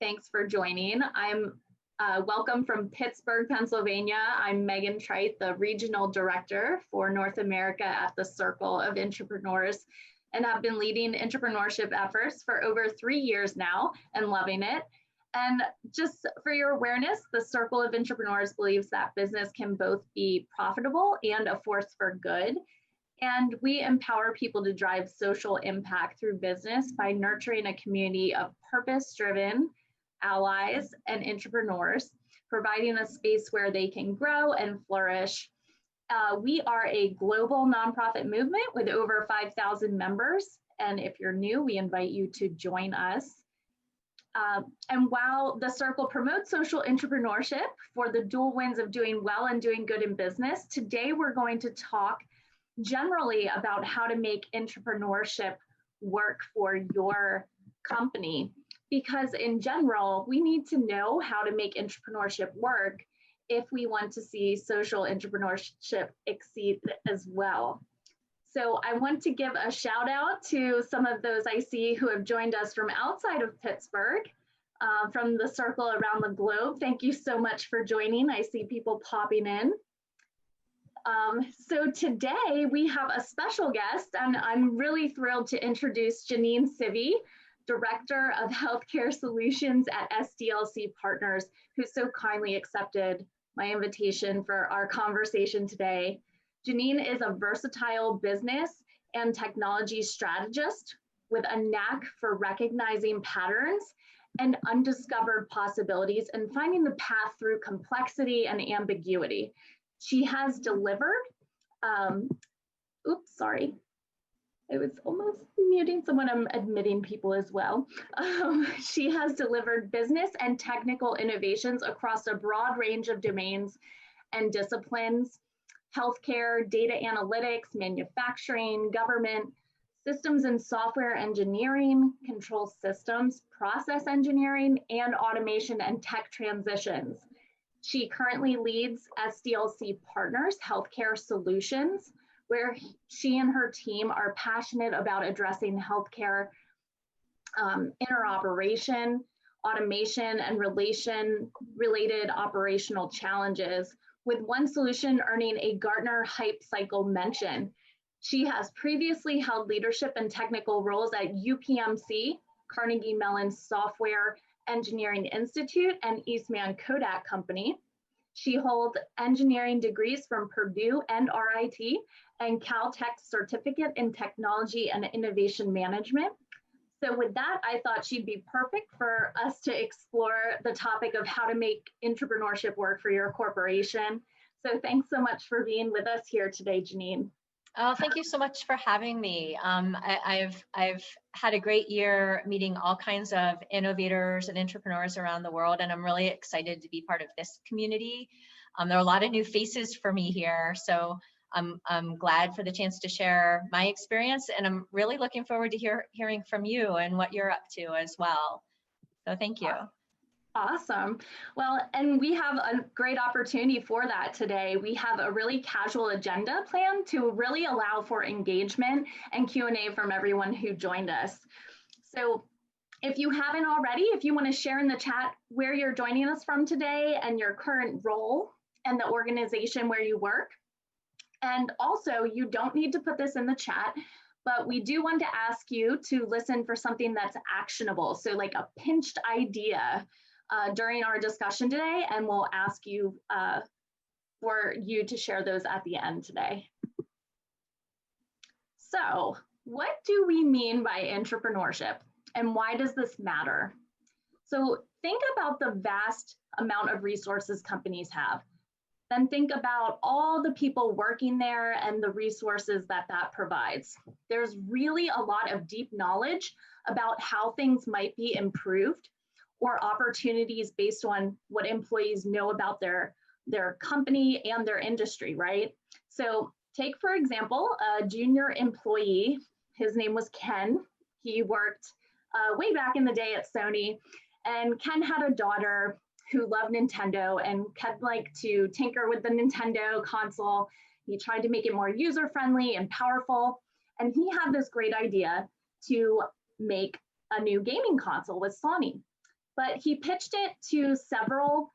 Thanks for joining. I'm welcome from Pittsburgh, Pennsylvania. I'm Megan Trite, the Regional Director for North America at the Circle of Intrapreneurs, and I've been leading entrepreneurship efforts for over 3 years now and loving it. And just for your awareness, the Circle of Intrapreneurs believes that business can both be profitable and a force for good. And we empower people to drive social impact through business by nurturing a community of purpose-driven allies and entrepreneurs, providing a space where they can grow and flourish. We are a global nonprofit movement with over 5,000 members. And if you're new, we invite you to join us. And while the Circle promotes social entrepreneurship for the dual wins of doing well and doing good in business, today we're going to talk generally about how to make entrepreneurship work for your company. Because in general, we need to know how to make entrepreneurship work if we want to see social entrepreneurship exceed as well. So I want to give a shout out to some of those I see who have joined us from outside of Pittsburgh, from the Circle around the globe. Thank you so much for joining. I see people popping in. So today we have a special guest, and I'm really thrilled to introduce Janine Sivi, Director of Healthcare Solutions at SDLC Partners, who so kindly accepted my invitation for our conversation today. Janine is a versatile business and technology strategist with a knack for recognizing patterns and undiscovered possibilities and finding the path through complexity and ambiguity. She has delivered, oops, sorry. I was almost muting someone. I'm admitting people as well. She has delivered business and technical innovations across a broad range of domains and disciplines: healthcare, data analytics, manufacturing, government, systems and software engineering, control systems, process engineering, and automation and tech transitions. She currently leads SDLC Partners Healthcare Solutions, where she and her team are passionate about addressing healthcare interoperation, automation, and related operational challenges, with one solution earning a Gartner Hype Cycle mention. She has previously held leadership and technical roles at UPMC, Carnegie Mellon Software Engineering Institute, and Eastman Kodak Company. She holds engineering degrees from Purdue and RIT and Caltech Certificate in Technology and Innovation Management. So with that, I thought she'd be perfect for us to explore the topic of how to make entrepreneurship work for your corporation. So thanks so much for being with us here today, Janine. Oh, thank you so much for having me. I've had a great year meeting all kinds of innovators and entrepreneurs around the world, and I'm really excited to be part of this community. There are a lot of new faces for me here, so I'm glad for the chance to share my experience, and I'm really looking forward to hearing from you and what you're up to as well. So thank you. Awesome. Well, and we have a great opportunity for that today. We have a really casual agenda planned to really allow for engagement and Q&A from everyone who joined us. So if you haven't already, if you want to share in the chat where you're joining us from today and your current role and the organization where you work. And also, you don't need to put this in the chat, but we do want to ask you to listen for something that's actionable. So like a pinched idea during our discussion today, and we'll ask you for you to share those at the end today. So what do we mean by entrepreneurship, and why does this matter? So think about the vast amount of resources companies have. Then think about all the people working there and the resources that that provides. There's really a lot of deep knowledge about how things might be improved, or opportunities based on what employees know about their company and their industry, right? So take, for example, a junior employee. His name was Ken. He worked way back in the day at Sony, and Ken had a daughter who loved Nintendo and kept like to tinker with the Nintendo console. He tried to make it more user-friendly and powerful. And he had this great idea to make a new gaming console with Sony. but he pitched it to several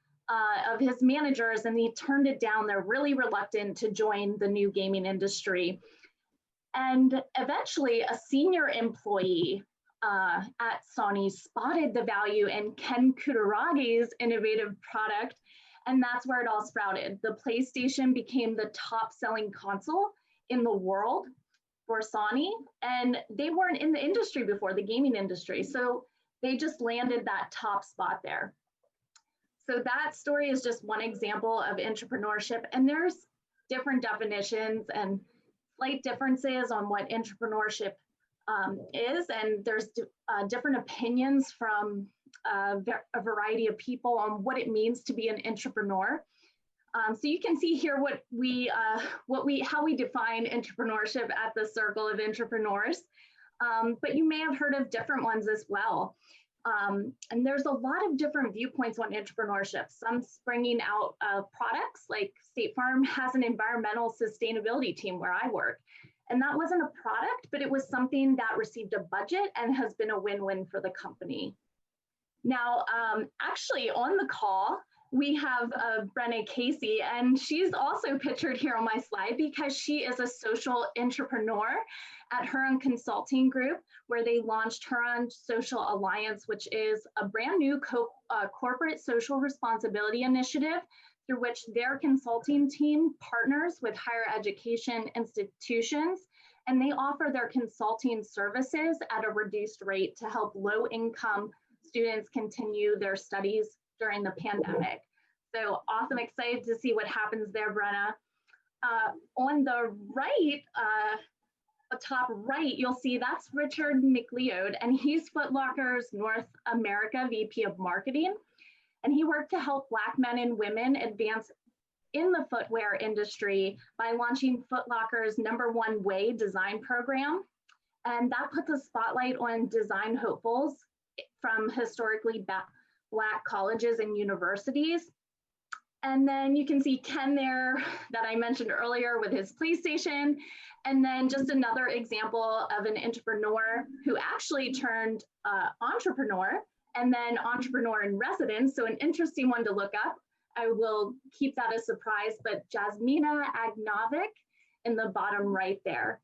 of his managers and he turned it down. They're really reluctant to join the new gaming industry. And eventually a senior employee at Sony spotted the value in Ken Kutaragi's innovative product, and that's where it all sprouted. The PlayStation became the top selling console in the world for Sony, and they weren't in the industry before, the gaming industry. So they just landed that top spot there. So that story is just one example of intrapreneurship, and there's different definitions and slight differences on what intrapreneurship is, and there's different opinions from a variety of people on what it means to be an intrapreneur. So you can see here how we define intrapreneurship at the Circle of Intrapreneurs, but you may have heard of different ones as well. And there's a lot of different viewpoints on intrapreneurship. Some springing out of products, like State Farm has an environmental sustainability team where I work. And that wasn't a product, but it was something that received a budget and has been a win-win for the company. Now, actually on the call, we have Renee Casey, and she's also pictured here on my slide because she is a social entrepreneur at Huron Consulting Group, where they launched Huron Social Alliance, which is a brand new corporate social responsibility initiative through which their consulting team partners with higher education institutions, and they offer their consulting services at a reduced rate to help low-income students continue their studies during the pandemic. So awesome, excited to see what happens there, Brenna. On the right, the top right, you'll see that's Richard McLeod, and he's Foot Locker's North America VP of Marketing. And he worked to help Black men and women advance in the footwear industry by launching Foot Locker's #1 Way design program. And that puts a spotlight on design hopefuls from historically Black colleges and universities. And then you can see Ken there that I mentioned earlier with his PlayStation. And then just another example of an entrepreneur who actually turned entrepreneur and then entrepreneur in residence. So an interesting one to look up. I will keep that a surprise, but Jasmina Agnovic in the bottom right there.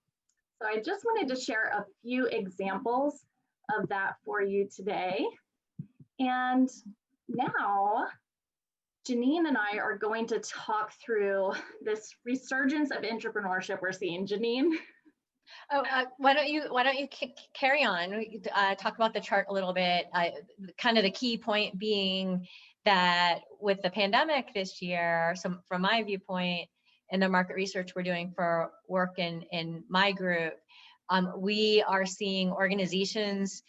So I just wanted to share a few examples of that for you today. And now, Janine and I are going to talk through this resurgence of entrepreneurship we're seeing. Janine? Oh, why don't you carry on? Talk about the chart a little bit. Kind of the key point being that with the pandemic this year, so from my viewpoint and the market research we're doing for work in my group, we are seeing organizations,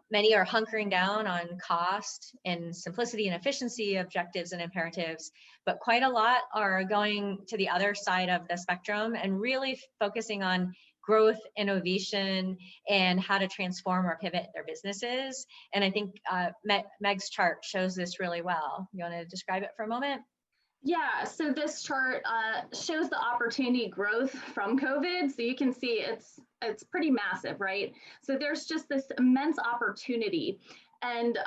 many are hunkering down on cost and simplicity and efficiency objectives and imperatives, but quite a lot are going to the other side of the spectrum and really focusing on growth, innovation, and how to transform or pivot their businesses. And I think Meg's chart shows this really well. You want to describe it for a moment? Yeah, so this chart shows the opportunity growth from COVID. So you can see it's pretty massive, right? So there's just this immense opportunity. And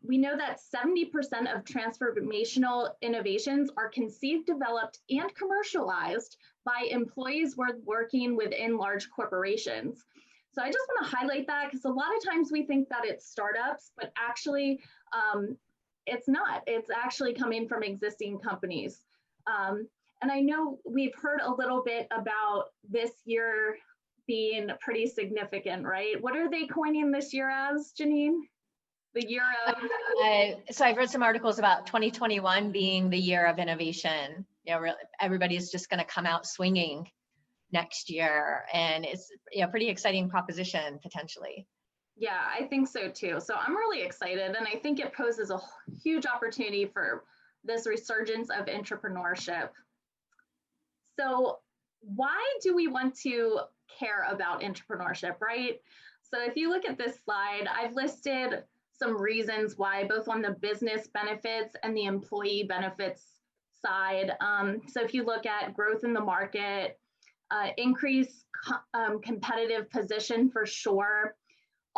we know that 70% of transformational innovations are conceived, developed, and commercialized by employees working within large corporations. So I just want to highlight that because a lot of times we think that it's startups, but actually it's not. It's actually coming from existing companies. And I know we've heard a little bit about this year being pretty significant, right? What are they coining this year as, Janine? The year of? So I've read some articles about 2021 being the year of innovation. You know, really, everybody's just going to come out swinging next year, and it's a pretty exciting proposition potentially. Yeah, I think so too. So I'm really excited, and I think it poses a huge opportunity for this resurgence of entrepreneurship. So why do we want to care about entrepreneurship, right? So if you look at this slide, I've listed some reasons why, both on the business benefits and the employee benefits side. So if you look at growth in the market, increased competitive position for sure,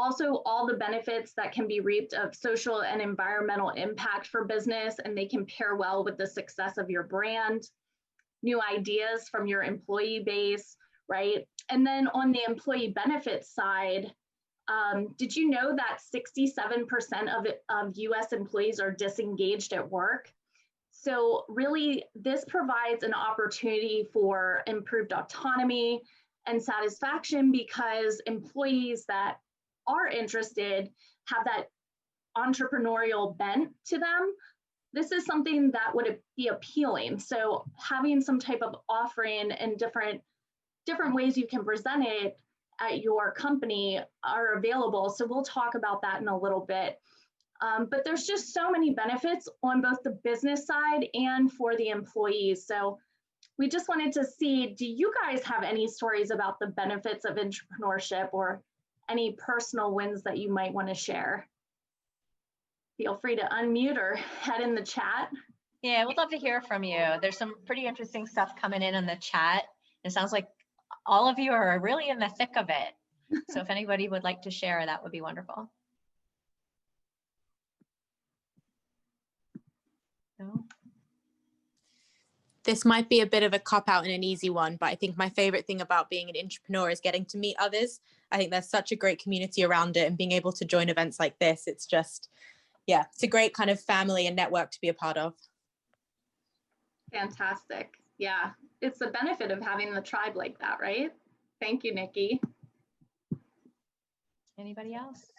Also, all the benefits that can be reaped of social and environmental impact for business, and they can pair well with the success of your brand. New ideas from your employee base, right? And then on the employee benefits side, did you know that 67% of US employees are disengaged at work? So really, this provides an opportunity for improved autonomy and satisfaction because employees that are interested have that entrepreneurial bent to them. This is something that would be appealing. So having some type of offering and different ways you can present it at your company are available. So we'll talk about that in a little bit. But there's just so many benefits on both the business side and for the employees. So we just wanted to see, do you guys have any stories about the benefits of entrepreneurship or any personal wins that you might want to share? Feel free to unmute or head in the chat. Yeah, we'd love to hear from you. There's some pretty interesting stuff coming in the chat. It sounds like all of you are really in the thick of it. So if anybody would like to share, that would be wonderful. No? This might be a bit of a cop-out and an easy one, but I think my favorite thing about being an entrepreneur is getting to meet others. I think there's such a great community around it, and being able to join events like this, it's just, yeah, it's a great kind of family and network to be a part of. Fantastic. Yeah, it's the benefit of having the tribe like that, right? Thank you, Nikki. Anybody else?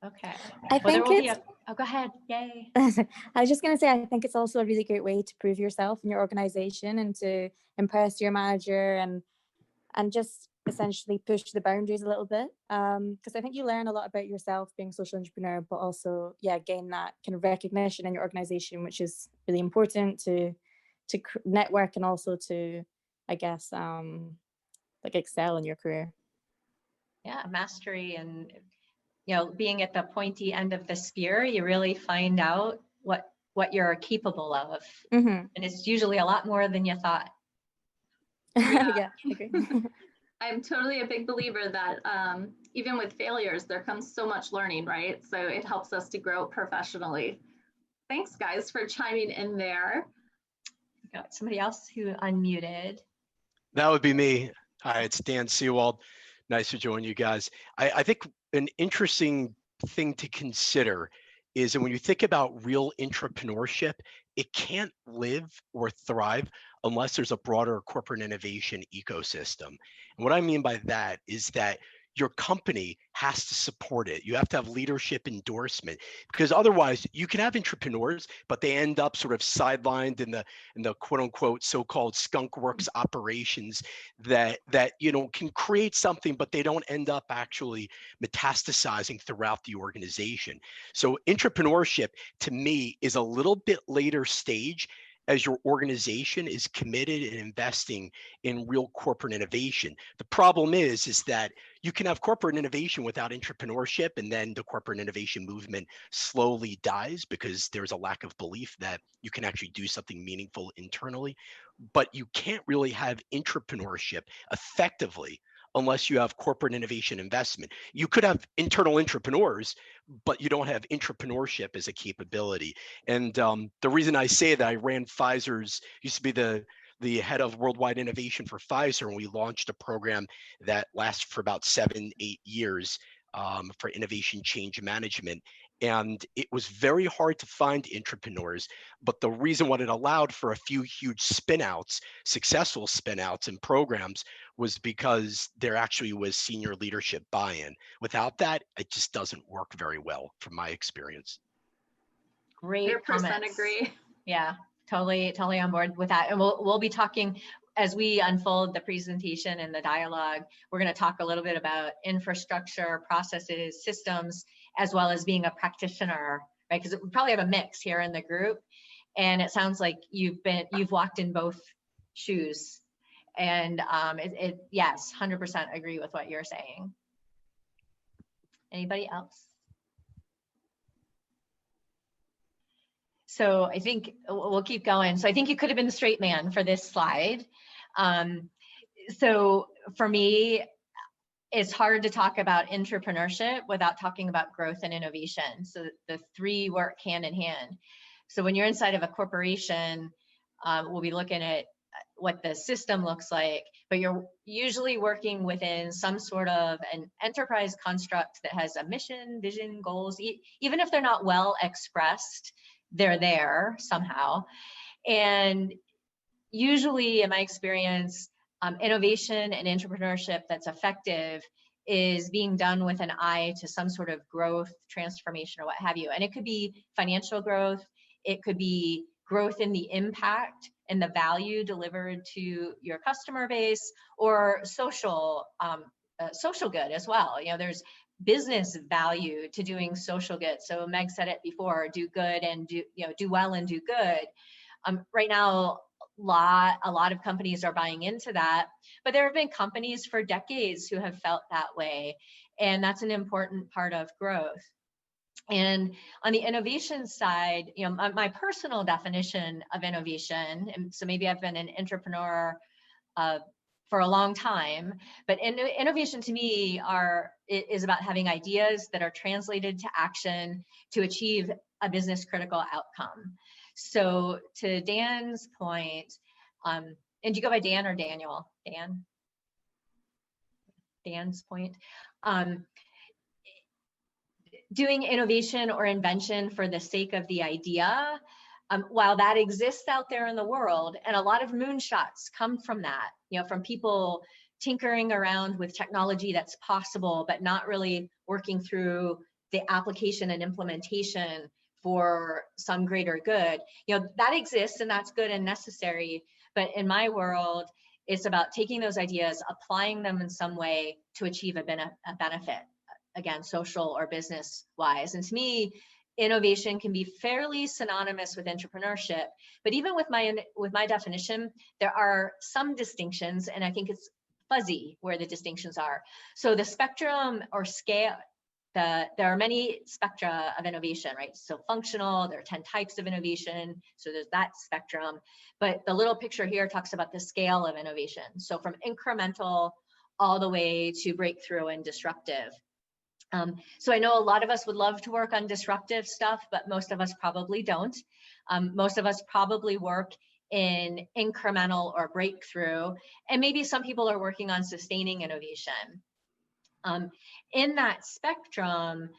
Okay. I think it's, oh, go ahead. Yay. I was just going to say, I think it's also a really great way to prove yourself in your organization and to impress your manager and just essentially push the boundaries a little bit. Because I think you learn a lot about yourself being a social entrepreneur, but also, yeah, gain that kind of recognition in your organization, which is really important to network and also to, I guess, like excel in your career. Yeah, mastery and, you know, being at the pointy end of the spear, you really find out what you're capable of. Mm-hmm. And it's usually a lot more than you thought. Yeah, I agree. I'm totally a big believer that even with failures, there comes so much learning, right? So it helps us to grow professionally. Thanks, guys, for chiming in there. Got somebody else who unmuted. That would be me. Hi, it's Dan Seawald. Nice to join you guys. I think an interesting thing to consider is that when you think about real entrepreneurship, it can't live or thrive unless there's a broader corporate innovation ecosystem. And what I mean by that is that your company has to support it. You have to have leadership endorsement, because otherwise you can have entrepreneurs, but they end up sort of sidelined in the quote unquote so-called skunk works operations that you know can create something, but they don't end up actually metastasizing throughout the organization. So entrepreneurship to me is a little bit later stage as your organization is committed and investing in real corporate innovation. The problem is that you can have corporate innovation without entrepreneurship, and then the corporate innovation movement slowly dies because there's a lack of belief that you can actually do something meaningful internally. But you can't really have entrepreneurship effectively unless you have corporate innovation investment. You could have internal entrepreneurs, but you don't have entrepreneurship as a capability. And the reason I say that, I ran Pfizer's, used to be the head of worldwide innovation for Pfizer, and we launched a program that lasted for about 7-8 years for innovation change management. And it was very hard to find entrepreneurs, but the reason what it allowed for a few huge spin-outs, successful spin-outs and programs, was because there actually was senior leadership buy-in. Without that, it just doesn't work very well from my experience. Great 100% comments. agree. Yeah, totally on board with that. And we'll be talking as we unfold the presentation and the dialogue. We're going to talk a little bit about infrastructure, processes, systems, as well as being a practitioner, right? Because we probably have a mix here in the group, and it sounds like you've walked in both shoes, and yes, 100% agree with what you're saying. Anybody else? So I think we'll keep going. So I think you could have been the straight man for this slide. So for me, it's hard to talk about intrapreneurship without talking about growth and innovation. So the three work hand in hand. So when you're inside of a corporation, we'll be looking at what the system looks like, but you're usually working within some sort of an enterprise construct that has a mission, vision, goals. Even if they're not well expressed, they're there somehow. And usually, in my experience, innovation and entrepreneurship that's effective is being done with an eye to some sort of growth, transformation, or what have you. And it could be financial growth, it could be growth in the impact and the value delivered to your customer base, or social good as well. You know, there's business value to doing social good. So Meg said it before: do good and do well and do good. Right now, a lot of companies are buying into that, but there have been companies for decades who have felt that way, and that's an important part of growth. And on the innovation side, you know, my personal definition of innovation, and so maybe I've been an entrepreneur for a long time, but innovation to me is about having ideas that are translated to action to achieve a business critical outcome. So to Dan's point, and do you go by Dan or Daniel? Dan's point. Doing innovation or invention for the sake of the idea, while that exists out there in the world, and a lot of moonshots come from that, you know, from people tinkering around with technology that's possible, but not really working through the application and implementation for some greater good. You know, that exists and that's good and necessary. But in my world, it's about taking those ideas, applying them in some way to achieve a benefit, again, social or business wise. And to me, innovation can be fairly synonymous with entrepreneurship. But even with my definition, there are some distinctions, and I think it's fuzzy where the distinctions are. So the spectrum or scale, there are many spectra of innovation, right? So functional, there are 10 types of innovation. So there's that spectrum. But the little picture here talks about the scale of innovation. So from incremental all the way to breakthrough and disruptive. So I know a lot of us would love to work on disruptive stuff, but most of us probably don't. Most of us probably work in incremental or breakthrough, and maybe some people are working on sustaining innovation. In that spectrum,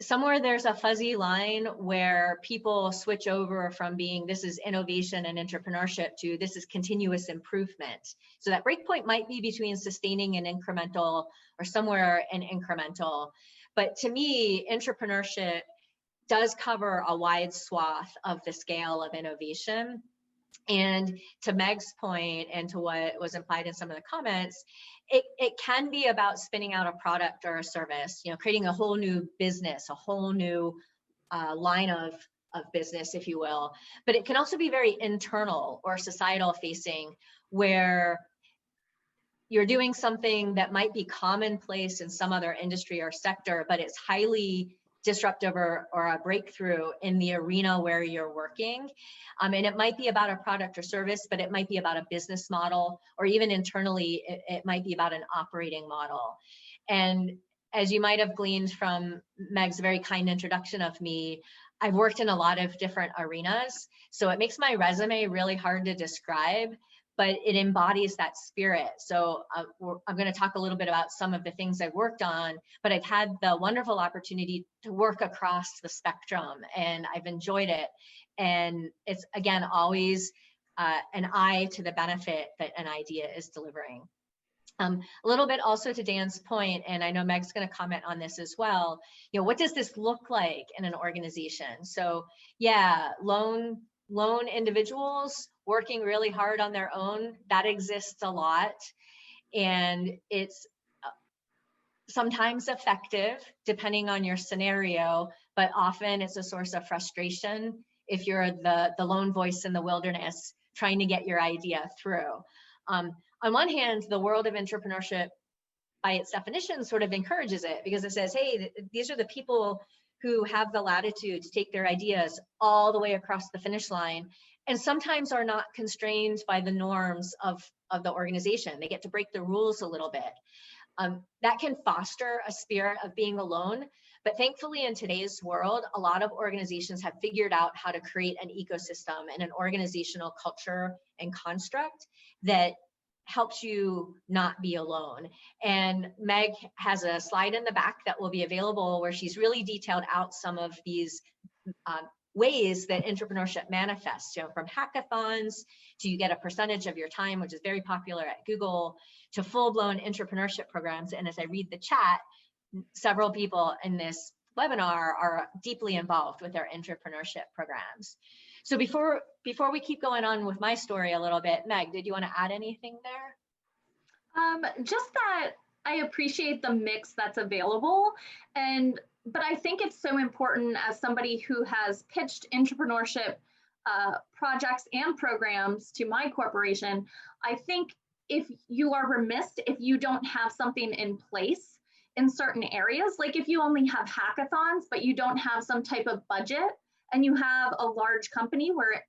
somewhere there's a fuzzy line where people switch over from being this is innovation and entrepreneurship to this is continuous improvement. So that breakpoint might be between sustaining and incremental, or somewhere in incremental. But to me, entrepreneurship does cover a wide swath of the scale of innovation. And to Meg's point, and to what was implied in some of the comments, it can be about spinning out a product or a service, you know, creating a whole new business, a whole new line of business, if you will. But it can also be very internal or societal facing, where you're doing something that might be commonplace in some other industry or sector, but it's highly disruptive or a breakthrough in the arena where you're working. And it might be about a product or service, but it might be about a business model, or even internally, it might be about an operating model. And as you might have gleaned from Meg's very kind introduction of me, I've worked in a lot of different arenas. So it makes my resume really hard to describe, but it embodies that spirit. So I'm going to talk a little bit about some of the things I've worked on, but I've had the wonderful opportunity to work across the spectrum, and I've enjoyed it. And it's, again, always an eye to the benefit that an idea is delivering. A little bit also to Dan's point, and I know Meg's going to comment on this as well, you know, what does this look like in an organization? So yeah, lone individuals working really hard on their own, that exists a lot. And it's sometimes effective depending on your scenario, but often it's a source of frustration if you're the lone voice in the wilderness trying to get your idea through. On one hand, the world of entrepreneurship, by its definition, sort of encourages it, because it says, hey, these are the people who have the latitude to take their ideas all the way across the finish line, and sometimes are not constrained by the norms of the organization. They get to break the rules a little bit. That can foster a spirit of being alone. But thankfully, in today's world, a lot of organizations have figured out how to create an ecosystem and an organizational culture and construct that helps you not be alone. And Meg has a slide in the back that will be available where she's really detailed out some of these ways that entrepreneurship manifests, you know, from hackathons to you get a percentage of your time, which is very popular at Google, to full-blown entrepreneurship programs. And as I read the chat, several people in this webinar are deeply involved with their entrepreneurship programs. So before we keep going on with my story a little bit, Meg, did you want to add anything there? Just that I appreciate the mix that's available, but I think it's so important as somebody who has pitched entrepreneurship projects and programs to my corporation. I think if you are remiss if you don't have something in place in certain areas, like if you only have hackathons, but you don't have some type of budget, and you have a large company where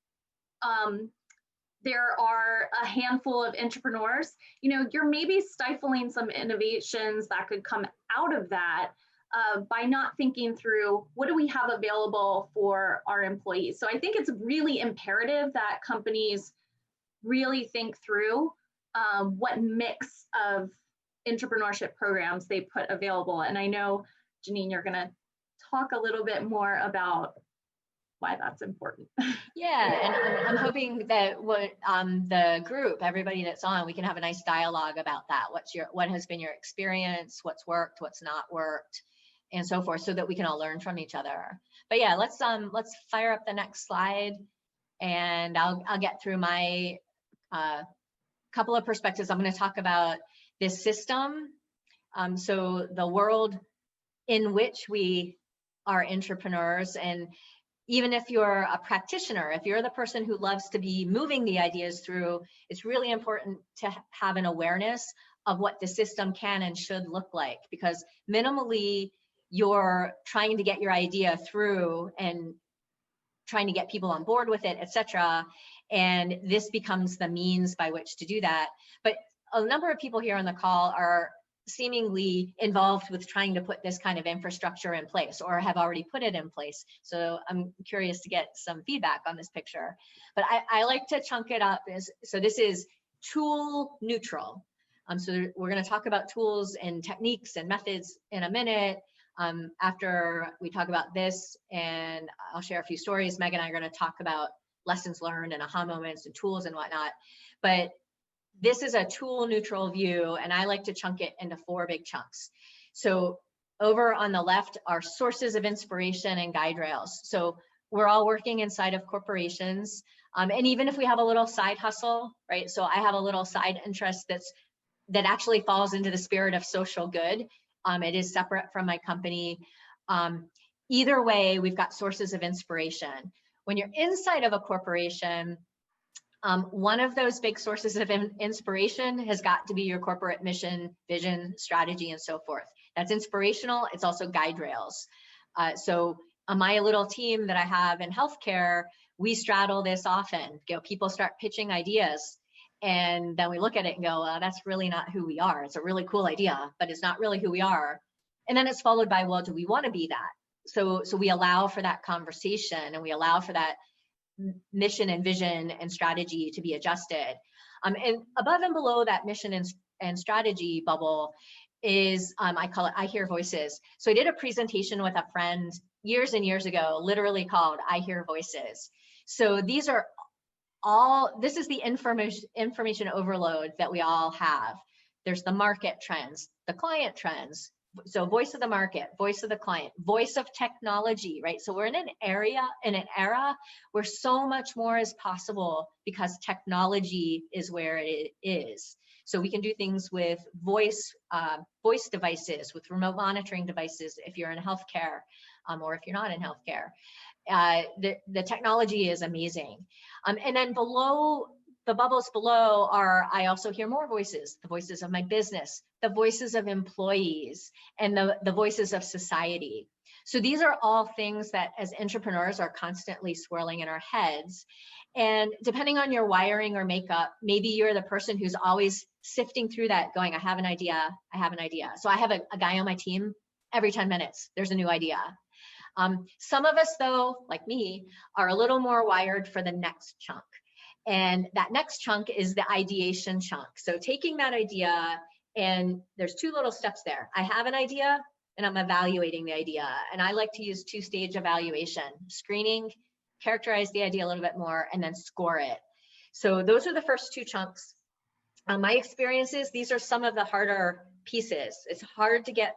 there are a handful of entrepreneurs, you know, you're maybe stifling some innovations that could come out of that by not thinking through what do we have available for our employees. So I think it's really imperative that companies really think through what mix of entrepreneurship programs they put available. And I know, Janine, you're going to talk a little bit more about why that's important. Yeah, and I'm hoping that the group, everybody that's on, we can have a nice dialogue about that. What has been your experience? What's worked? What's not worked? And so forth, so that we can all learn from each other. But yeah, let's fire up the next slide, and I'll get through my couple of perspectives. I'm going to talk about this system. So the world in which we are entrepreneurs, and even if you're a practitioner, if you're the person who loves to be moving the ideas through, it's really important to have an awareness of what the system can and should look like, because minimally you're trying to get your idea through and trying to get people on board with it, etc. And this becomes the means by which to do that. But a number of people here on the call are seemingly involved with trying to put this kind of infrastructure in place, or have already put it in place. So I'm curious to get some feedback on this picture. But I like to chunk it up so this is tool neutral. So we're going to talk about tools and techniques and methods in a minute. After we talk about this, and I'll share a few stories, Meg and I are going to talk about lessons learned and aha moments and tools and whatnot. But this is a tool neutral view, and I like to chunk it into 4 big chunks. So over on the left are sources of inspiration and guide rails. So we're all working inside of corporations. And even if we have a little side hustle, right? So I have a little side interest that actually falls into the spirit of social good. It is separate from my company. Either way, we've got sources of inspiration. When you're inside of a corporation, one of those big sources of inspiration has got to be your corporate mission, vision, strategy, and so forth. That's inspirational. It's also guide rails. So on my little team that I have in healthcare, we straddle this often. People start pitching ideas, and then we look at it and go, well, that's really not who we are. It's a really cool idea, but it's not really who we are. And then it's followed by, well, do we want to be that? So we allow for that conversation, and we allow for that mission and vision and strategy to be adjusted. And above and below that mission and strategy bubble is, I call it I Hear Voices. So I did a presentation with a friend years and years ago, literally called I Hear Voices. So this is the information overload that we all have. There's the market trends, the client trends. So voice of the market, voice of the client, voice of technology, right? So we're in an era where so much more is possible because technology is where it is. So we can do things with voice devices, with remote monitoring devices if you're in healthcare, or if you're not in healthcare. The technology is amazing. And then below, the bubbles below are, I also hear more voices, the voices of my business, the voices of employees, and the voices of society. So these are all things that as entrepreneurs are constantly swirling in our heads. And depending on your wiring or makeup, maybe you're the person who's always sifting through that going, I have an idea, I have an idea. So I have a guy on my team, every 10 minutes, there's a new idea. Some of us though, like me, are a little more wired for the next chunk. And that next chunk is the ideation chunk. So taking that idea, and there's two little steps there. I have an idea and I'm evaluating the idea. And I like to use two-stage evaluation, screening, characterize the idea a little bit more, and then score it. So those are the first two chunks. My experiences, these are some of the harder pieces. It's hard to get,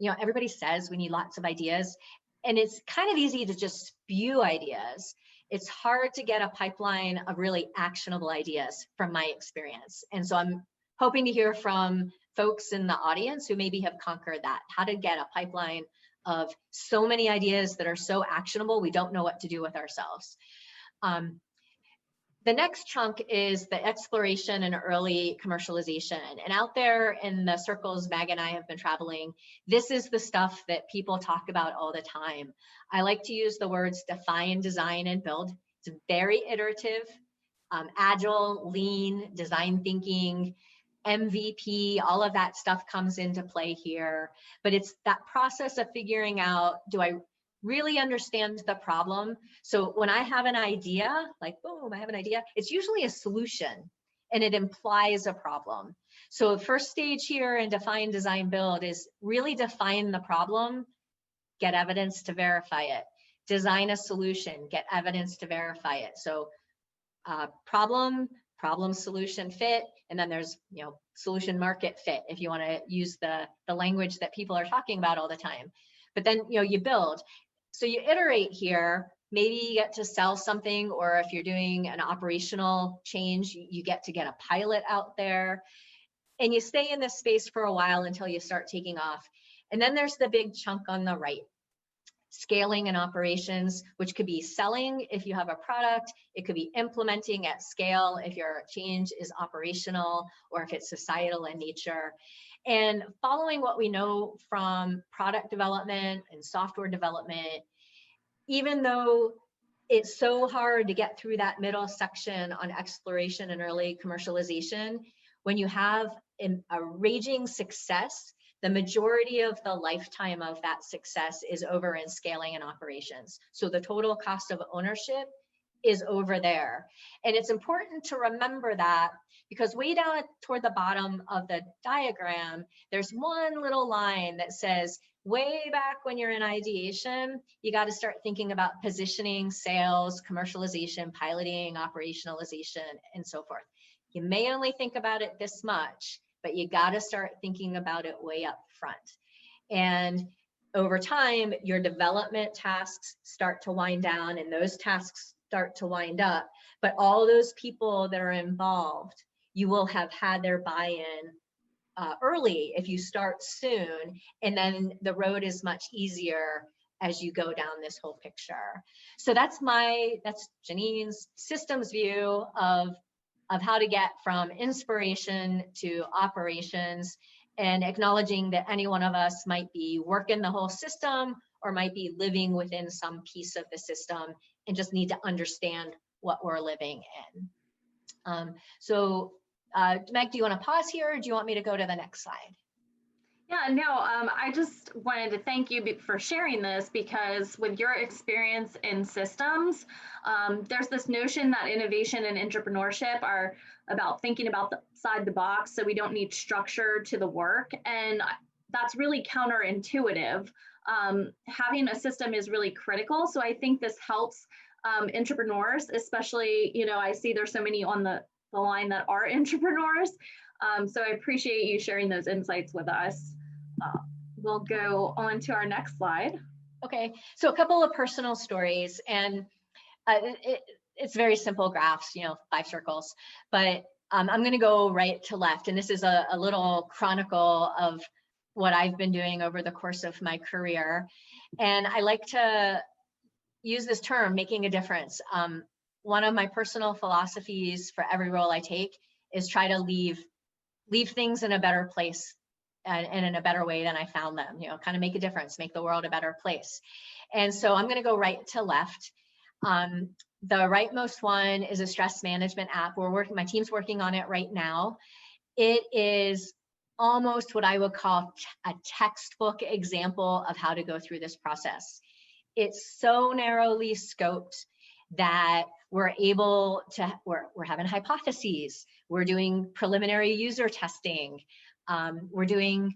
everybody says we need lots of ideas, and it's kind of easy to just spew ideas. It's hard to get a pipeline of really actionable ideas from my experience. And so I'm hoping to hear from folks in the audience who maybe have conquered that, how to get a pipeline of so many ideas that are so actionable, we don't know what to do with ourselves. The next chunk is the exploration and early commercialization. And out there in the circles Meg and I have been traveling, this is the stuff that people talk about all the time. I like to use the words define, design, and build. It's very iterative, agile, lean, design thinking, MVP, all of that stuff comes into play here. But it's that process of figuring out, do I really understand the problem? So when I have an idea, like, boom, I have an idea, it's usually a solution and it implies a problem. So the first stage here in define, design, build is really define the problem, get evidence to verify it. Design a solution, get evidence to verify it. So problem, solution, fit, and then there's solution market fit, if you want to use the language that people are talking about all the time. But then you build. So you iterate here, maybe you get to sell something, or if you're doing an operational change, you get to get a pilot out there, and you stay in this space for a while until you start taking off. And then there's the big chunk on the right, scaling and operations, which could be selling if you have a product. It could be implementing at scale if your change is operational or if it's societal in nature. And following what we know from product development and software development, even though it's so hard to get through that middle section on exploration and early commercialization, when you have a raging success, the majority of the lifetime of that success is over in scaling and operations. So the total cost of ownership is over there. And it's important to remember that, because way down toward the bottom of the diagram, there's one little line that says, way back when you're in ideation, you got to start thinking about positioning, sales, commercialization, piloting, operationalization, and so forth. You may only think about it this much, but you got to start thinking about it way up front. And over time, your development tasks start to wind down and those tasks start to wind up. But all those people that are involved, you will have had their buy-in early if you start soon. And then the road is much easier as you go down this whole picture. So that's Jannine's systems view of how to get from inspiration to operations, and acknowledging that any one of us might be working the whole system or might be living within some piece of the system and just need to understand what we're living in. Meg, do you want to pause here, or do you want me to go to the next slide? Yeah, no, I just wanted to thank you for sharing this, because with your experience in systems, there's this notion that innovation and entrepreneurship are about thinking outside the box, so we don't need structure to the work. And that's really counterintuitive. Having a system is really critical. So I think this helps entrepreneurs, especially, I see there's so many on the line that are entrepreneurs. So I appreciate you sharing those insights with us. We'll go on to our next slide. Okay, so a couple of personal stories, and it's very simple graphs, 5 circles, but I'm going to go right to left, and this is a little chronicle of what I've been doing over the course of my career. And I like to use this term, making a difference. One of my personal philosophies for every role I take is try to leave things in a better place and in a better way than I found them, you know, kind of make a difference, make the world a better place. And so I'm going to go right to left. The rightmost one is a stress management app. My team's working on it right now. It is almost what I would call a textbook example of how to go through this process. It's so narrowly scoped that we're having hypotheses, we're doing preliminary user testing, we're doing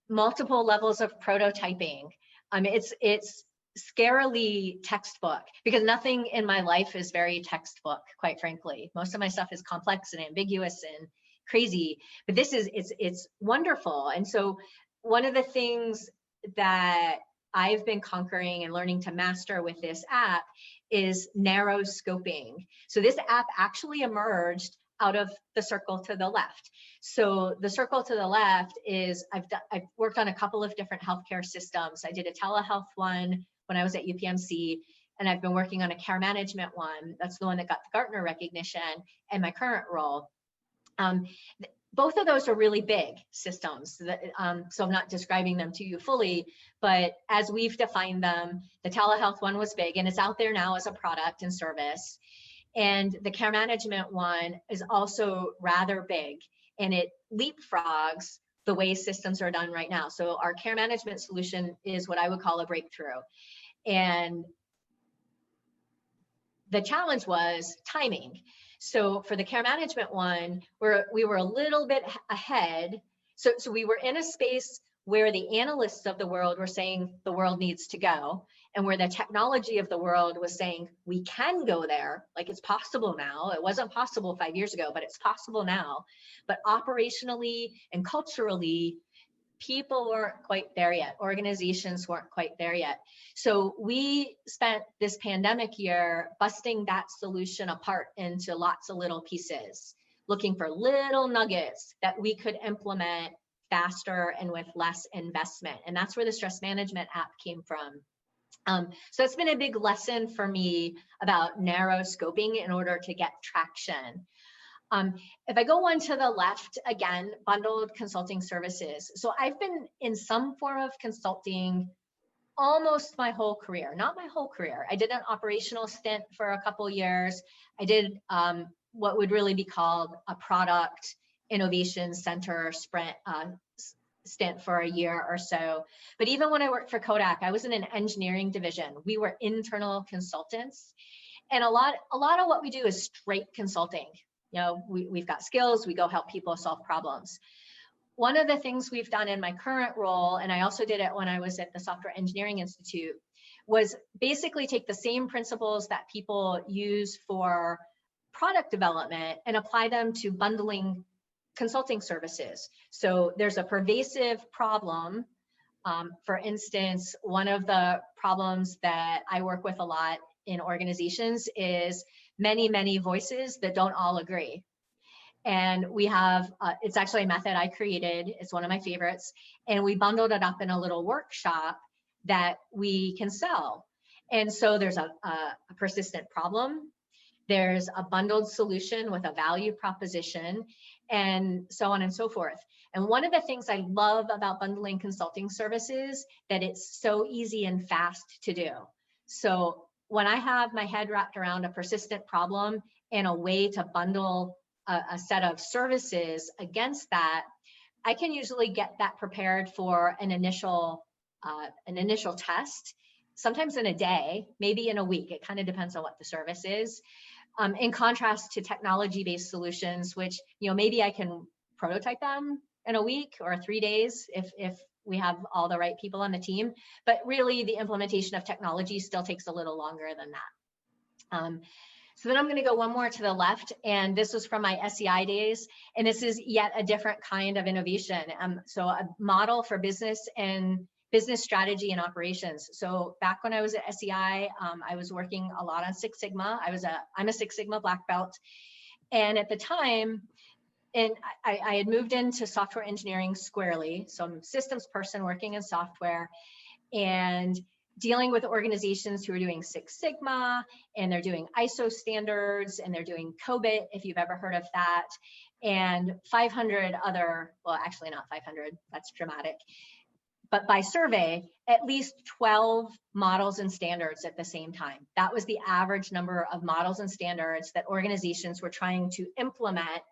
multiple levels of prototyping. It's scarily textbook, because nothing in my life is very textbook, quite frankly. Most of my stuff is complex and ambiguous and crazy, but this is, it's wonderful. And so one of the things that I've been conquering and learning to master with this app is narrow scoping. So this app actually emerged out of the circle to the left. So the circle to the left is, I've worked on a couple of different healthcare systems. I did a telehealth one when I was at UPMC, and I've been working on a care management one. That's the one that got the Gartner recognition in my current role. Both of those are really big systems, so I'm not describing them to you fully, but as we've defined them, the telehealth one was big, and it's out there now as a product and service. And the care management one is also rather big, and it leapfrogs the way systems are done right now. So our care management solution is what I would call a breakthrough. And the challenge was timing. So for the care management one, we were a little bit ahead. So we were in a space where the analysts of the world were saying the world needs to go, and where the technology of the world was saying we can go there, like it's possible now. It wasn't possible 5 years ago, but it's possible now. But operationally and culturally, people weren't quite there yet. Organizations weren't quite there yet. So we spent this pandemic year busting that solution apart into lots of little pieces, looking for little nuggets that we could implement faster and with less investment. And that's where the stress management app came from. So it's been a big lesson for me about narrow scoping in order to get traction. If I go one to the left, again, bundled consulting services. So I've been in some form of consulting almost my whole career, not my whole career. I did an operational stint for a couple years. I did what would really be called a product innovation center stint for a year or so. But even when I worked for Kodak, I was in an engineering division. We were internal consultants. And a lot of what we do is straight consulting. You know, we've got skills, we go help people solve problems. One of the things we've done in my current role, and I also did it when I was at the Software Engineering Institute, was basically take the same principles that people use for product development and apply them to bundling consulting services. So there's a pervasive problem. For instance, one of the problems that I work with a lot in organizations is many voices that don't all agree. And we have, it's actually a method I created, it's one of my favorites, and we bundled it up in a little workshop that we can sell. And so there's a persistent problem, there's a bundled solution with a value proposition, and so on and so forth. And one of the things I love about bundling consulting services, that it's so easy and fast to do. So when I have my head wrapped around a persistent problem and a way to bundle a set of services against that, I can usually get that prepared for an initial test, sometimes in a day, maybe in a week. It kind of depends on what the service is. In contrast to technology-based solutions, which, you know, maybe I can prototype them in a week or 3 days if we have all the right people on the team, but really the implementation of technology still takes a little longer than that. So then I'm going to go one more to the left, and this was from my SEI days, and this is yet a different kind of innovation. So a model for business strategy and operations. So back when I was at SEI, I was working a lot on Six Sigma. I'm a Six Sigma black belt, and at the time, and I had moved into software engineering squarely. So I'm a systems person working in software, and dealing with organizations who are doing Six Sigma, and they're doing ISO standards, and they're doing COBIT, if you've ever heard of that, and 500 other, well, actually not 500, that's dramatic, but by survey, at least 12 models and standards at the same time. That was the average number of models and standards that organizations were trying to implement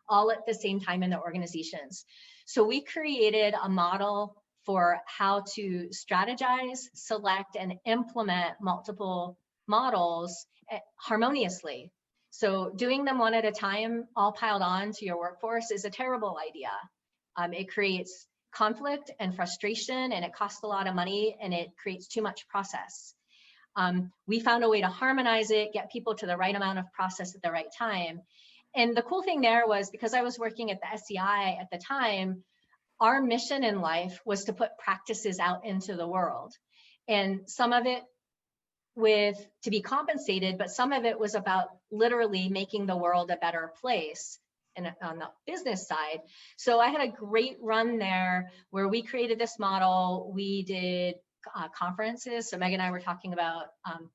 all at the same time in their organizations. So we created a model for how to strategize, select, and implement multiple models harmoniously. So doing them one at a time, all piled on to your workforce, is a terrible idea. It creates conflict and frustration, and it costs a lot of money, and it creates too much process. We found a way to harmonize it, get people to the right amount of process at the right time. And the cool thing there was, because I was working at the SCI at the time, our mission in life was to put practices out into the world. And some of it to be compensated, but some of it was about literally making the world a better place. And on the business side. So I had a great run there where we created this model. We did conferences. So Meg and I were talking about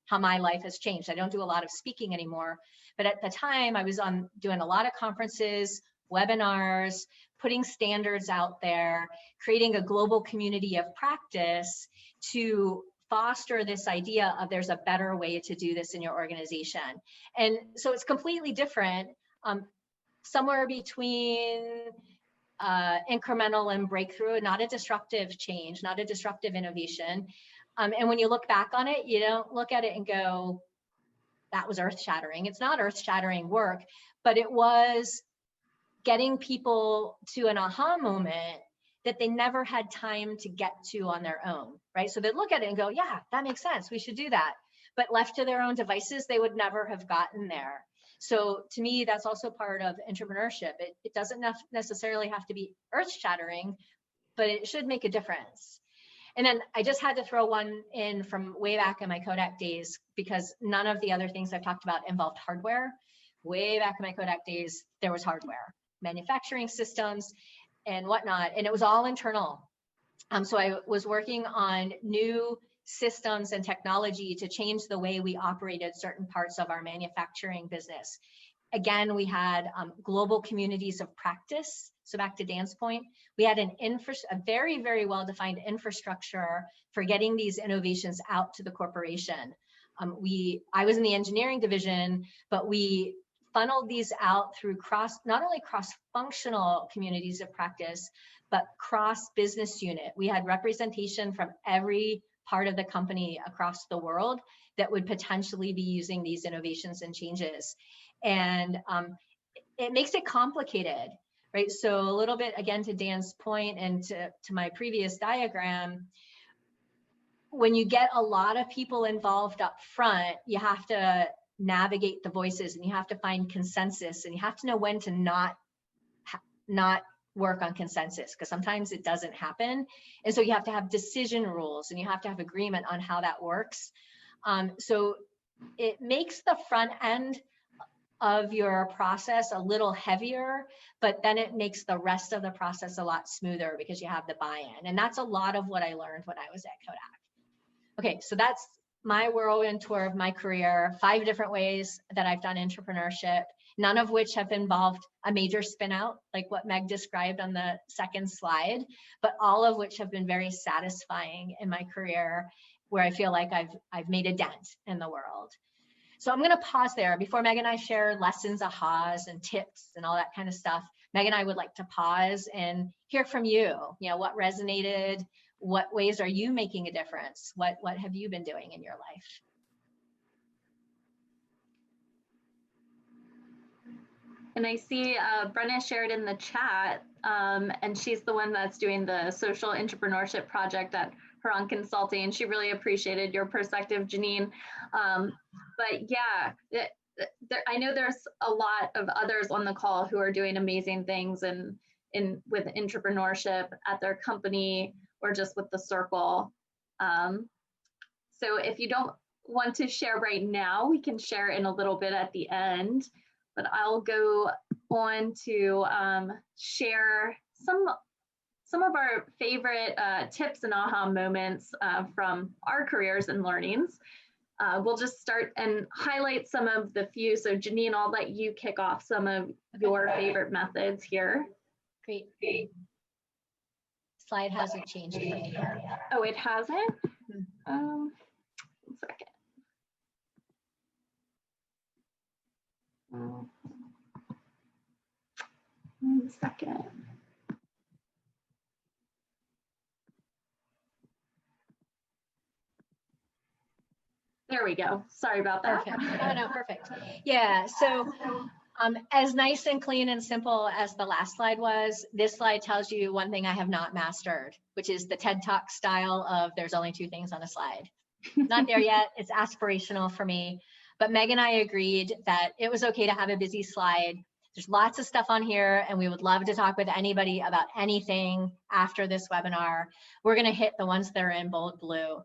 how my life has changed. I don't do a lot of speaking anymore, but at the time I was doing a lot of conferences, webinars, putting standards out there, creating a global community of practice to foster this idea of there's a better way to do this in your organization. And so it's completely different. Somewhere between incremental and breakthrough, not a disruptive change, not a disruptive innovation. And when you look back on it, you don't look at it and go, that was earth-shattering. It's not earth-shattering work, but it was getting people to an aha moment that they never had time to get to on their own, right? So they'd look at it and go, yeah, that makes sense. We should do that. But left to their own devices, they would never have gotten there. So to me, that's also part of entrepreneurship. It doesn't necessarily have to be earth-shattering, but it should make a difference. And then I just had to throw one in from way back in my Kodak days, because none of the other things I've talked about involved hardware. Way back in my Kodak days, there was hardware, manufacturing systems and whatnot, and it was all internal. So I was working on new systems and technology to change the way we operated certain parts of our manufacturing business. Again, we had global communities of practice. So back to Dan's point, we had a very, very well-defined infrastructure for getting these innovations out to the corporation. I was in the engineering division, but we funneled these out through not only cross-functional communities of practice, but cross-business unit. We had representation from every part of the company across the world that would potentially be using these innovations and changes. And it makes it complicated, right? So a little bit, again, to Dan's point and to my previous diagram, when you get a lot of people involved up front, you have to navigate the voices, and you have to find consensus, and you have to know when to not work on consensus, because sometimes it doesn't happen. And so you have to have decision rules, and you have to have agreement on how that works. So it makes the front end of your process a little heavier, but then it makes the rest of the process a lot smoother because you have the buy-in. And that's a lot of what I learned when I was at Kodak. Okay, so that's my whirlwind tour of my career, 5 different ways that I've done entrepreneurship, none of which have involved a major spin out like what Meg described on the second slide, but all of which have been very satisfying in my career, where I feel like I've made a dent in the world. So I'm gonna pause there before Meg and I share lessons, ahas, and tips and all that kind of stuff. Meg and I would like to pause and hear from you. You know, what resonated? What ways are you making a difference? What have you been doing in your life? And I see Brenna shared in the chat, and she's the one that's doing the social entrepreneurship project at Huron Consulting, and she really appreciated your perspective, Janine. But yeah, I know there's a lot of others on the call who are doing amazing things with entrepreneurship at their company or just with the circle. So if you don't want to share right now, we can share in a little bit at the end. But I'll go on to share some some of our favorite tips and aha moments from our careers and learnings. We'll just start and highlight some of the few. So Janine, I'll let you kick off some of your favorite methods here. Great. Slide hasn't changed for me yet. Oh, it hasn't? Mm-hmm. 1 second. 1 second. There we go. Sorry about that. Perfect. Oh, no, perfect. Yeah, so as nice and clean and simple as the last slide was, this slide tells you one thing I have not mastered, which is the TED Talk style of there's only 2 things on a slide. Not there yet. It's aspirational for me. But Meg and I agreed that it was okay to have a busy slide. There's lots of stuff on here, and we would love to talk with anybody about anything after this webinar. We're going to hit the ones that are in bold blue.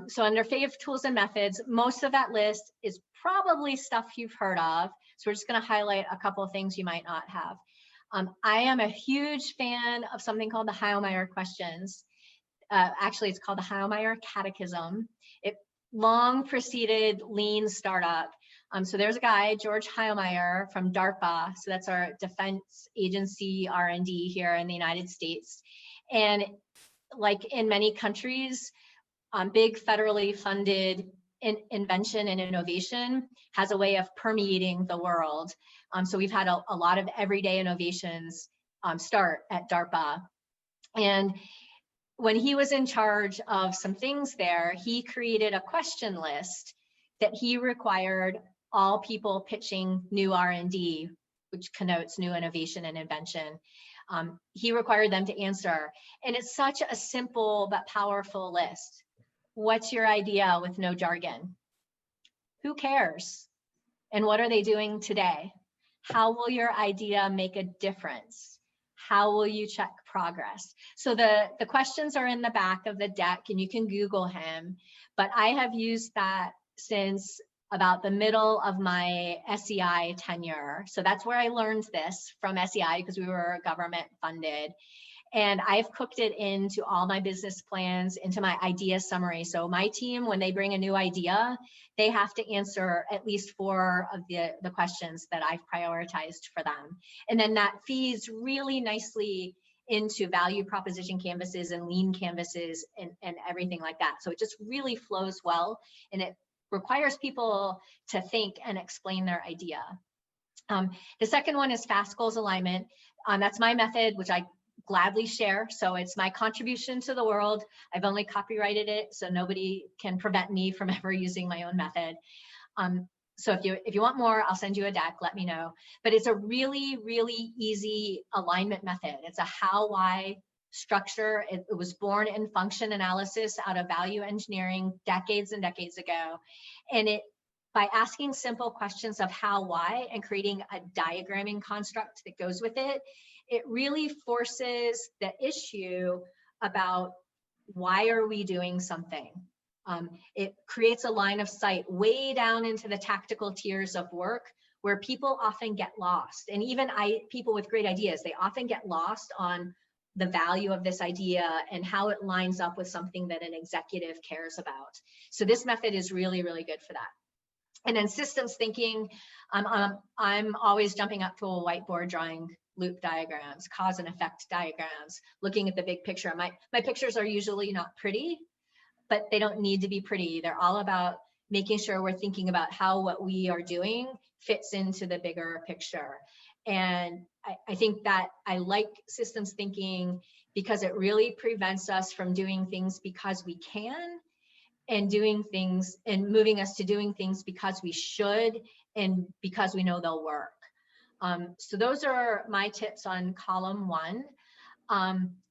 So under Fave tools and methods, most of that list is probably stuff you've heard of. So we're just going to highlight a couple of things you might not have. I am a huge fan of something called the Heilmeier questions. Actually, it's called the Heilmeier Catechism. It long preceded Lean Startup. So there's a guy, George Heilmeier from DARPA. So that's our Defense Agency R&D here in the United States. And like in many countries, big federally funded invention and innovation has a way of permeating the world. So we've had a lot of everyday innovations start at DARPA. And when he was in charge of some things there, he created a question list that he required all people pitching new R&D, which connotes new innovation and invention. He required them to answer. And it's such a simple but powerful list. What's your idea with no jargon? Who cares? And what are they doing today? How will your idea make a difference? How will you check progress? So the questions are in the back of the deck, and you can Google him, but I have used that since about the middle of my SEI tenure. So that's where I learned this from SEI, because we were government funded. And I've cooked it into all my business plans, into my idea summary. So my team, when they bring a new idea, they have to answer at least 4 of the questions that I've prioritized for them. And then that feeds really nicely into value proposition canvases and lean canvases and everything like that. So it just really flows well, and it requires people to think and explain their idea. The second one is fast goals alignment. That's my method, which I gladly share. So it's my contribution to the world. I've only copyrighted it, so nobody can prevent me from ever using my own method. So if you want more, I'll send you a deck, let me know. But it's a really, really easy alignment method. It's a how, why structure. It was born in function analysis out of value engineering decades and decades ago. And by asking simple questions of how, why, and creating a diagramming construct that goes with it, it really forces the issue about why are we doing something. It creates a line of sight way down into the tactical tiers of work where people often get lost. And even people with great ideas, they often get lost on the value of this idea and how it lines up with something that an executive cares about. So this method is really, really good for that. And then systems thinking, I'm always jumping up to a whiteboard drawing loop diagrams, cause and effect diagrams, looking at the big picture. My pictures are usually not pretty, but they don't need to be pretty. They're all about making sure we're thinking about how what we are doing fits into the bigger picture. And I think that I like systems thinking because it really prevents us from doing things because we can, and doing things and moving us to doing things because we should and because we know they'll work. So those are my tips on column 1.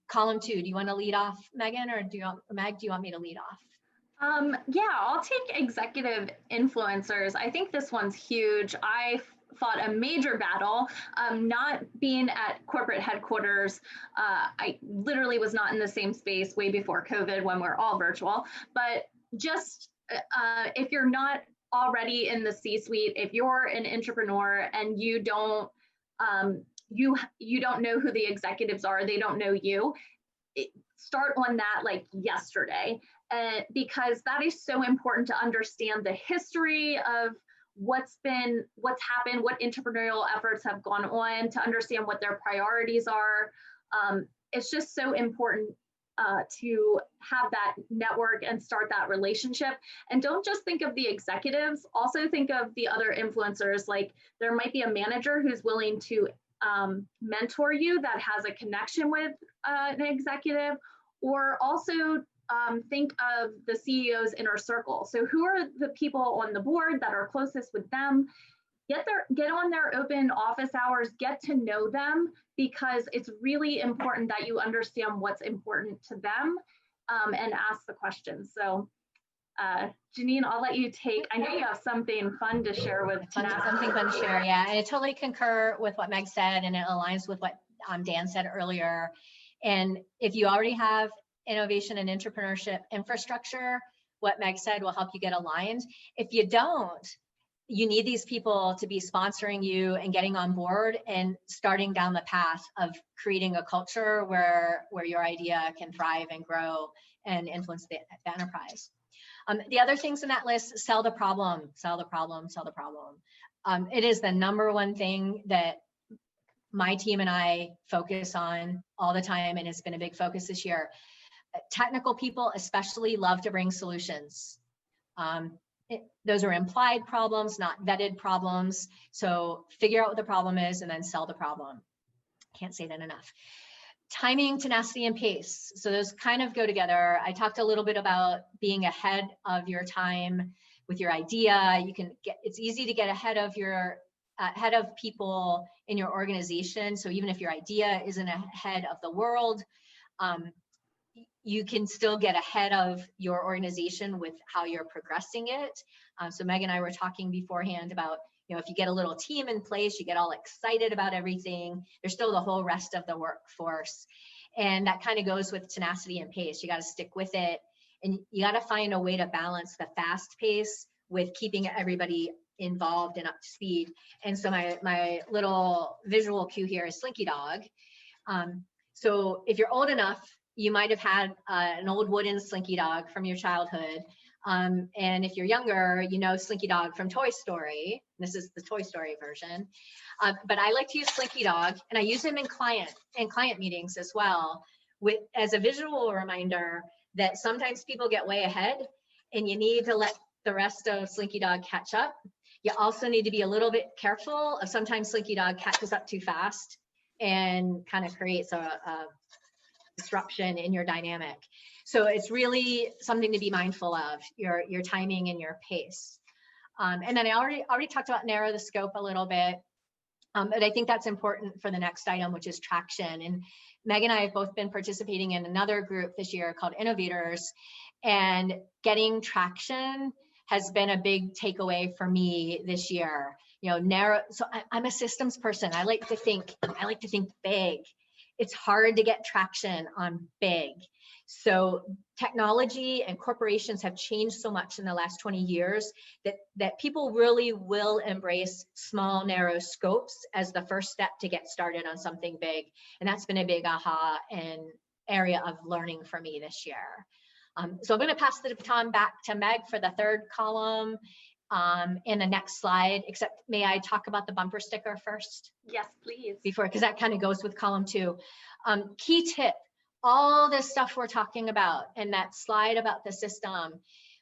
Column 2, do you want to lead off, Megan, or Meg, do you want me to lead off? Yeah, I'll take executive influencers. I think this one's huge. I fought a major battle, not being at corporate headquarters. I literally was not in the same space way before COVID when we're all virtual, but just if you're not already in the C-suite, if you're an entrepreneur and you don't you don't know who the executives are, they don't know you. Start on that like yesterday, because that is so important to understand the history of what's happened, what entrepreneurial efforts have gone on, to understand what their priorities are. It's just so important to have that network and start that relationship. And don't just think of the executives, also think of the other influencers. Like there might be a manager who's willing to mentor you, that has a connection with an executive, or also think of the CEO's inner circle. So who are the people on the board that are closest with them? Get on their open office hours, get to know them, because it's really important that you understand what's important to them, and ask the questions. So Janine, I'll let you take, I know you have something fun to share with Something fun to share, yeah. And I totally concur with what Meg said, and it aligns with what Dan said earlier. And if you already have innovation and entrepreneurship infrastructure, what Meg said will help you get aligned. If you don't, you need these people to be sponsoring you and getting on board and starting down the path of creating a culture where your idea can thrive and grow and influence the enterprise. The other things in that list: sell the problem, sell the problem, sell the problem. It is the #1 thing that my team and I focus on all the time, and it's been a big focus this year. Technical people especially love to bring solutions. Those are implied problems, not vetted problems. So figure out what the problem is and then sell the problem. Can't say that enough. Timing, tenacity, and pace. So those kind of go together. I talked a little bit about being ahead of your time with your idea. It's easy to get ahead of people in your organization. So even if your idea isn't ahead of the world, you can still get ahead of your organization with how you're progressing it. So Meg and I were talking beforehand about, if you get a little team in place, you get all excited about everything, there's still the whole rest of the workforce. And that kind of goes with tenacity and pace. You got to stick with it. And you got to find a way to balance the fast pace with keeping everybody involved and up to speed. And so my little visual cue here is Slinky Dog. So if you're old enough, you might have had an old wooden Slinky Dog from your childhood. And if you're younger, Slinky Dog from Toy Story. This is the Toy Story version. But I like to use Slinky Dog, and I use him in client meetings as well, as a visual reminder that sometimes people get way ahead and you need to let the rest of Slinky Dog catch up. You also need to be a little bit careful of sometimes Slinky Dog catches up too fast and kind of creates a disruption in your dynamic. So it's really something to be mindful of, your timing and your pace. And then I already talked about narrow the scope a little bit, but I think that's important for the next item, which is traction. And Meg and I have both been participating in another group this year called Innovators, and getting traction has been a big takeaway for me this year. So I'm a systems person. I like to think big. It's hard to get traction on big. So technology and corporations have changed so much in the last 20 years that people really will embrace small, narrow scopes as the first step to get started on something big. And that's been a big aha and area of learning for me this year. So I'm going to pass the baton back to Meg for the third column in the next slide, except may I talk about the bumper sticker first? Yes, please. Because that kind of goes with column 2. Key tip, all this stuff we're talking about and that slide about the system,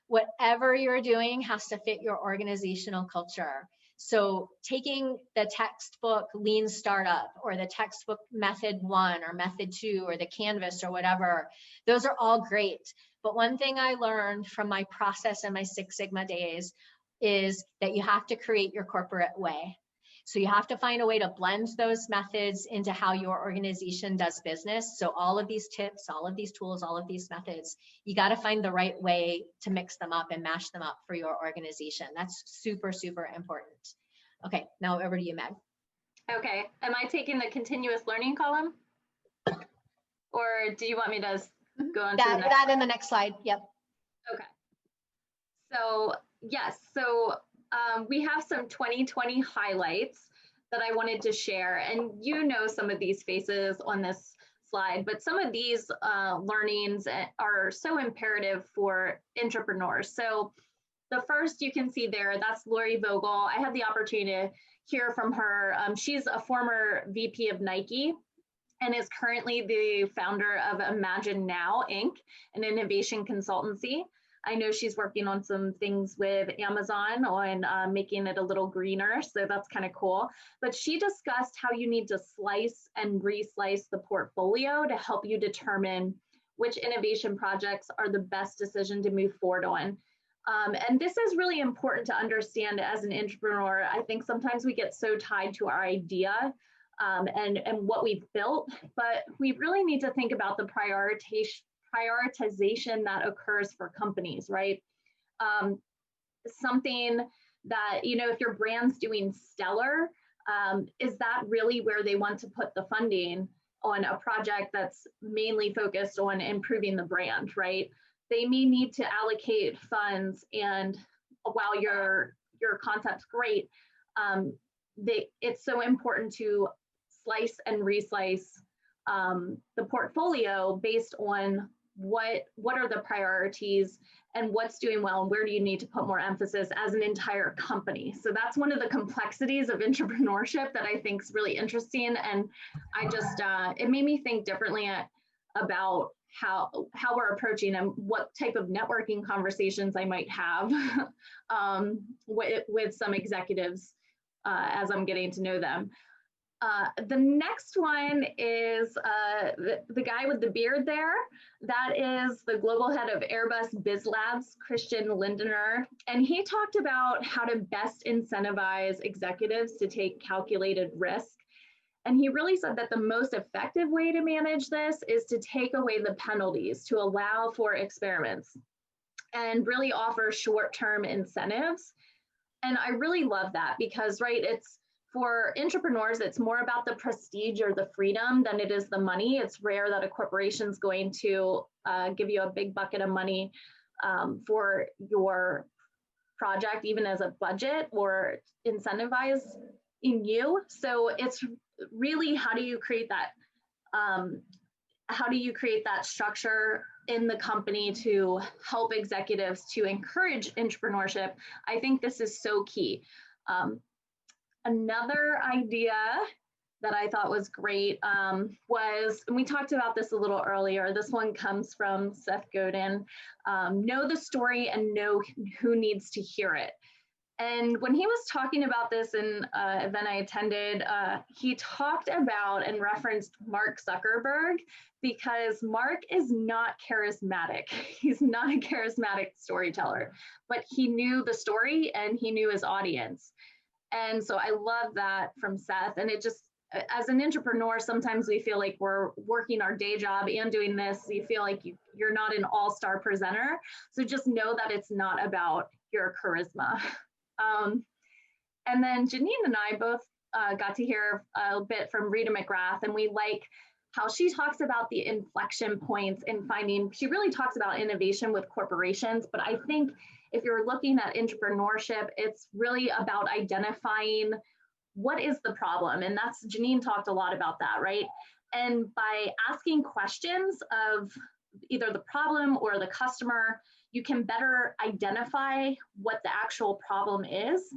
whatever you're doing has to fit your organizational culture. So taking the textbook Lean Startup or the textbook Method 1 or Method 2 or the Canvas or whatever, those are all great. But one thing I learned from my process and my Six Sigma days is that you have to create your corporate way. So you have to find a way to blend those methods into how your organization does business. So all of these tips, all of these tools, all of these methods, you got to find the right way to mix them up and mash them up for your organization. That's super, super important. Okay, now over to you, Meg. Okay, am I taking the continuous learning column? Or do you want me to go on to the next that in the next slide, yep. Okay. So yes, so we have some 2020 highlights. that I wanted to share. And you know some of these faces on this slide, but some of these learnings are so imperative for entrepreneurs. So the first you can see there, that's Lori Vogel. I had the opportunity to hear from her. She's a former VP of Nike and is currently the founder of Imagine Now, Inc., an innovation consultancy. I know she's working on some things with Amazon on making it a little greener, so that's kind of cool. But she discussed how you need to slice and reslice the portfolio to help you determine which innovation projects are the best decision to move forward on. And this is really important to understand as an entrepreneur. I think sometimes we get so tied to our idea and what we've built, but we really need to think about the prioritization that occurs for companies, right? Something that, you know, if your brand's doing stellar, is that really where they want to put the funding on a project that's mainly focused on improving the brand, right? They may need to allocate funds, and while your concept's great, it's so important to slice and reslice the portfolio based on what are the priorities and what's doing well and where do you need to put more emphasis as an entire company. So that's one of the complexities of entrepreneurship that I think is really interesting. And I just, it made me think differently about how we're approaching and what type of networking conversations I might have with some executives as I'm getting to know them. The next one is the guy with the beard there. That is the global head of Airbus Biz Labs, Christian Lindener. And he talked about how to best incentivize executives to take calculated risk. And he really said that the most effective way to manage this is to take away the penalties, to allow for experiments and really offer short-term incentives. And I really love that because, right, it's for entrepreneurs, it's more about the prestige or the freedom than it is the money. It's rare that a corporation's going to give you a big bucket of money for your project, even as a budget or incentivize in you. So it's really, how do you create that structure in the company to help executives to encourage entrepreneurship? I think this is so key. Another idea that I thought was great was, and we talked about this a little earlier, this one comes from Seth Godin, know the story and know who needs to hear it. And when he was talking about this in an event I attended, he talked about and referenced Mark Zuckerberg, because Mark is not charismatic. He's not a charismatic storyteller, but he knew the story and he knew his audience. And so I love that from Seth. And it just, as an entrepreneur, sometimes we feel like we're working our day job and doing this. You feel like you're not an all-star presenter. So just know that it's not about your charisma. And then Janine and I both got to hear a bit from Rita McGrath, and we like how she talks about the inflection points in finding, she really talks about innovation with corporations, but I think if you're looking at entrepreneurship, it's really about identifying what is the problem. And that's, Janine talked a lot about that, right? And by asking questions of either the problem or the customer, you can better identify what the actual problem is.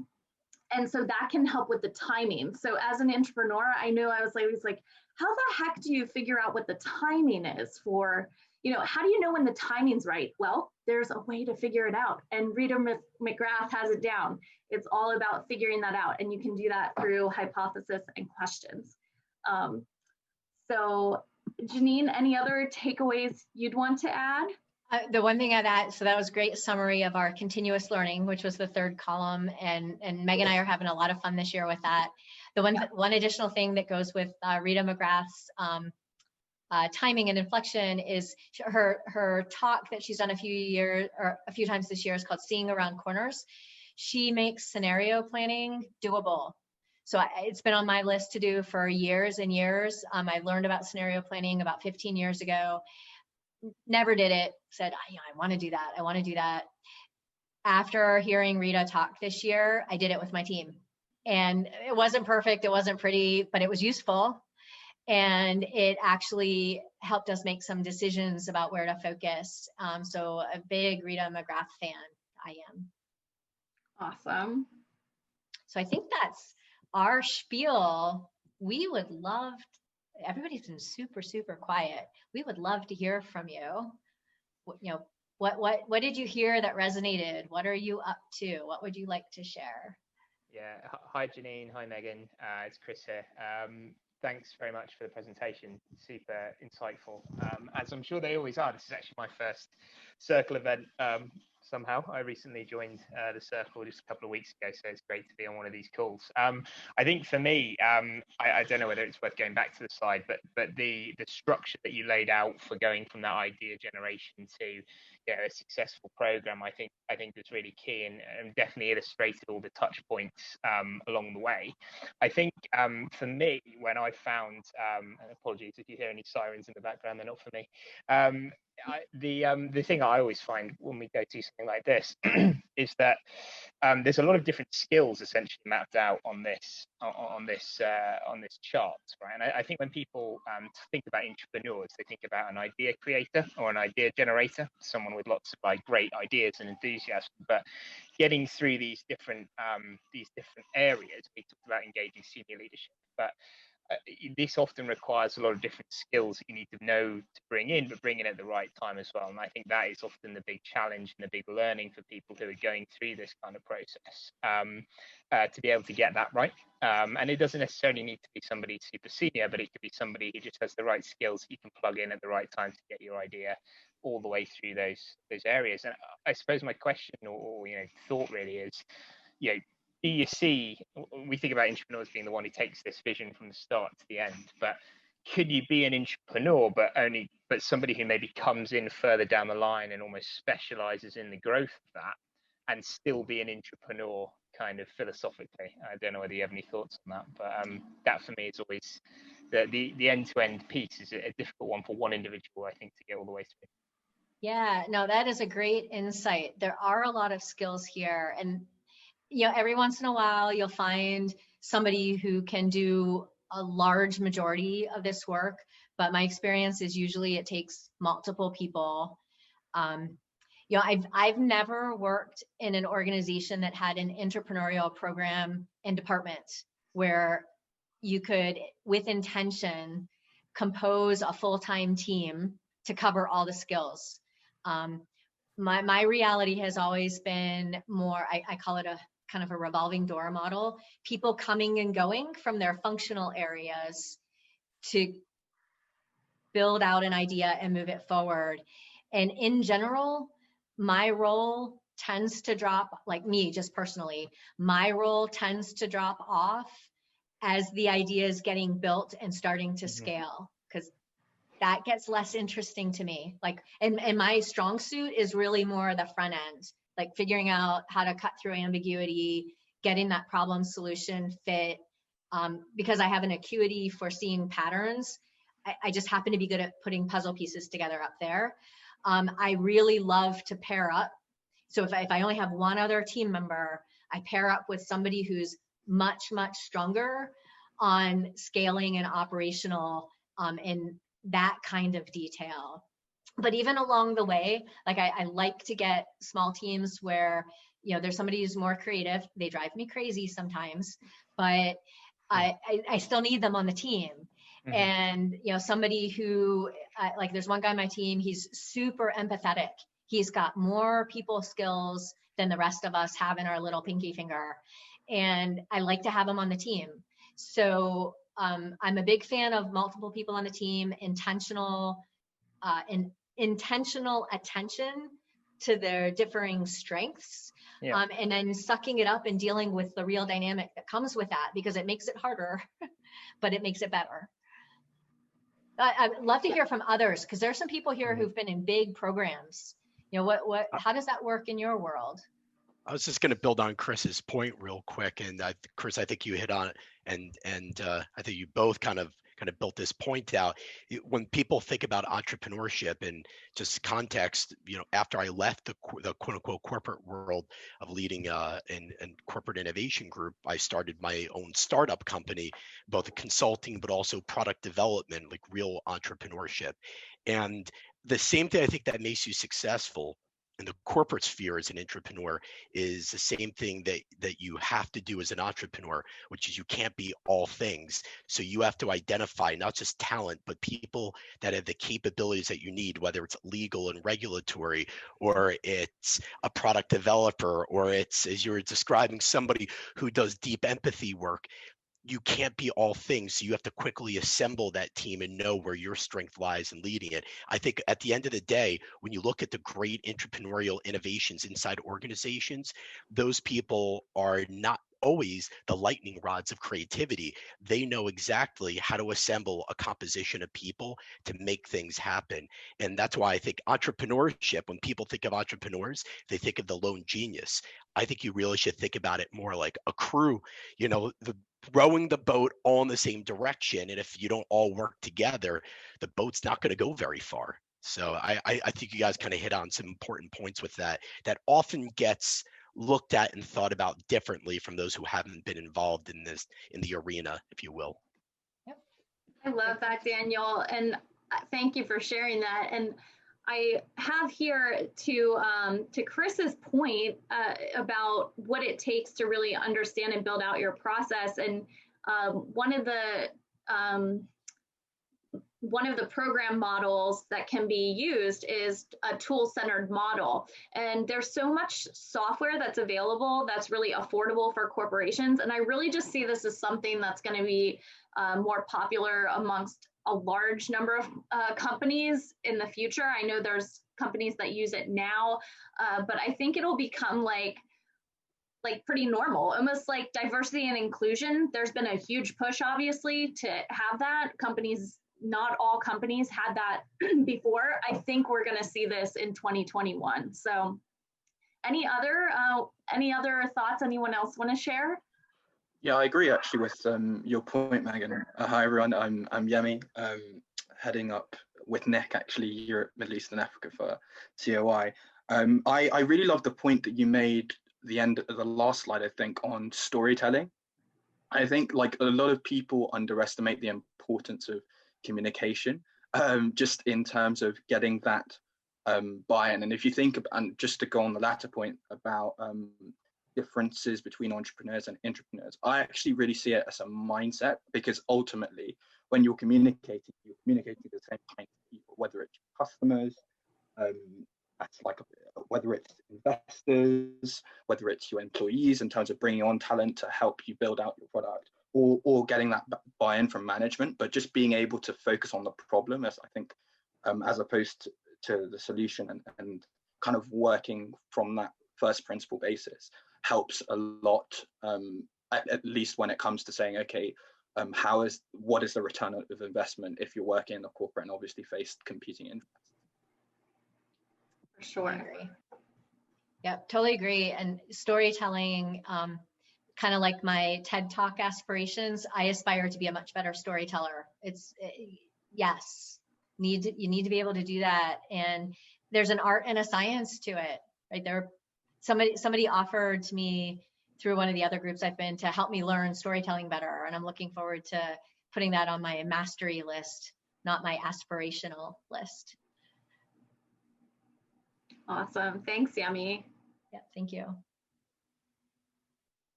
And so that can help with the timing. So as an entrepreneur, I know I was like, how the heck do you figure out what the timing is for, you know, how do you know when the timing's right? Well, there's a way to figure it out. And Rita McGrath has it down. It's all about figuring that out. And you can do that through hypothesis and questions. So Janine, any other takeaways you'd want to add? The one thing I'd add, so that was a great summary of our continuous learning, which was the third column, and Meg and I are having a lot of fun this year with that. The one additional thing that goes with Rita McGrath's timing and inflection is her talk that she's done a few times this year is called Seeing Around Corners. She makes scenario planning doable. So it's been on my list to do for years and years. I learned about scenario planning about 15 years ago. Never did it, said, I want to do that. I want to do that. After hearing Rita talk this year, I did it with my team. And it wasn't perfect, it wasn't pretty, but it was useful. And it actually helped us make some decisions about where to focus. So a big Rita McGrath fan, I am. Awesome. So I think that's our spiel. We would love, everybody's been super, super quiet. We would love to hear from you. What did you hear that resonated? What are you up to? What would you like to share? Yeah, hi Janine, hi Megan, it's Chris here. Thanks very much for the presentation, super insightful. As I'm sure they always are, this is actually my first Circle event. Somehow I recently joined the Circle just a couple of weeks ago, so it's great to be on one of these calls. I think for me, I don't know whether it's worth going back to the slide, but the structure that you laid out for going from that idea generation to a successful program, I think is really key, and definitely illustrated all the touch points along the way. I think for me, when I found, and apologies if you hear any sirens in the background, they're not for me. The thing I always find when we go to something like this is that there's a lot of different skills essentially mapped out on this chart, right? And I think when people think about entrepreneurs, they think about an idea creator or an idea generator, someone with lots of great ideas and enthusiasm. But getting through these different areas, we talked about engaging senior leadership, but this often requires a lot of different skills that you need to know to bring in, but bring in at the right time as well. And I think that is often the big challenge and the big learning for people who are going through this kind of process, to be able to get that right. And it doesn't necessarily need to be somebody super senior, but it could be somebody who just has the right skills that you can plug in at the right time to get your idea all the way through those areas. And I suppose my question or thought really is, do you see, we think about entrepreneurs being the one who takes this vision from the start to the end, but could you be an entrepreneur, but somebody who maybe comes in further down the line and almost specializes in the growth of that and still be an entrepreneur kind of philosophically? I don't know whether you have any thoughts on that, but that for me is always the end-to-end piece is a difficult one for one individual, I think, to get all the way through. Yeah, no, that is a great insight. There are a lot of skills here, and every once in a while, you'll find somebody who can do a large majority of this work, but my experience is usually it takes multiple people. I've never worked in an organization that had an entrepreneurial program and department where you could, with intention, compose a full-time team to cover all the skills. My reality has always been more, I call it a kind of a revolving door model, people coming and going from their functional areas to build out an idea and move it forward. And in general, my role tends to drop, like me, just personally, my role tends to drop off as the idea is getting built and starting to scale, because that gets less interesting to me. And my strong suit is really more the front end, like figuring out how to cut through ambiguity, getting that problem solution fit. Because I have an acuity for seeing patterns, I just happen to be good at putting puzzle pieces together up there. I really love to pair up. So if I only have one other team member, I pair up with somebody who's much, much stronger on scaling and operational in that kind of detail. But even along the way, I like to get small teams where, there's somebody who's more creative. They drive me crazy sometimes, but I still need them on the team. And, somebody who, there's one guy on my team, he's super empathetic. He's got more people skills than the rest of us have in our little pinky finger. And I like to have him on the team. So I'm a big fan of multiple people on the team, intentional attention to their differing strengths, and then sucking it up and dealing with the real dynamic that comes with that, because it makes it harder, but it makes it better. I'd love to hear from others, because there's some people here who've been in big programs. How does that work in your world? I was just going to build on Chris's point real quick, and Chris, I think you hit on it, and I think you both kind of kind of built this point out. When people think about entrepreneurship and just context, after I left the quote unquote corporate world of leading in corporate innovation group, I started my own startup company, both consulting but also product development, like real entrepreneurship. And the same thing I think that makes you successful in the corporate sphere as an entrepreneur is the same thing that you have to do as an entrepreneur, which is you can't be all things. So you have to identify not just talent, but people that have the capabilities that you need, whether it's legal and regulatory, or it's a product developer, or it's, as you were describing, somebody who does deep empathy work. You can't be all things. So you have to quickly assemble that team and know where your strength lies in leading it. I think at the end of the day, when you look at the great entrepreneurial innovations inside organizations, those people are not always the lightning rods of creativity. They know exactly how to assemble a composition of people to make things happen. And that's why I think entrepreneurship, when people think of entrepreneurs, they think of the lone genius. I think you really should think about it more like a crew, rowing the boat all in the same direction. And if you don't all work together, the boat's not going to go very far. So I think you guys kind of hit on some important points with that often gets looked at and thought about differently from those who haven't been involved in the arena, if you will. Yep. I love that, Daniel. And thank you for sharing that. And I have here to Chris's point about what it takes to really understand and build out your process. And one of the program models that can be used is a tool-centered model. And there's so much software that's available that's really affordable for corporations. And I really just see this as something that's going to be more popular amongst a large number of companies in the future. I know there's companies that use it now, but I think it'll become like pretty normal, almost like diversity and inclusion. There's been a huge push, obviously, to have that. Not all companies had that before. I think we're going to see this in 2021. So any other thoughts anyone else want to share? Yeah, I agree actually with your point, Megan. Hi everyone, I'm Yemi, heading up with Nick actually Europe, Middle East and Africa for CoI. I really love the point that you made the end of the last slide, I think, on storytelling. I think like a lot of people underestimate the importance of communication, just in terms of getting that buy-in. And if you think about, and just to go on the latter point about differences between entrepreneurs and intrapreneurs, I actually really see it as a mindset, because ultimately when you're communicating to the same kind of people, whether it's customers, whether it's investors, whether it's your employees in terms of bringing on talent to help you build out your product, or getting that buy-in from management, but just being able to focus on the problem, as I think, as opposed to the solution, and kind of working from that first principle basis helps a lot, at least when it comes to saying, okay, what is the return of investment if you're working in a corporate and obviously face competing interests. For sure. I agree. Yeah, totally agree. And storytelling, kind of like my TED Talk aspirations, I aspire to be a much better storyteller. Yes, you need to be able to do that. And there's an art and a science to it, right? Somebody offered to me through one of the other groups I've been to help me learn storytelling better. And I'm looking forward to putting that on my mastery list, not my aspirational list. Awesome. Thanks, Yemi. Yeah, thank you.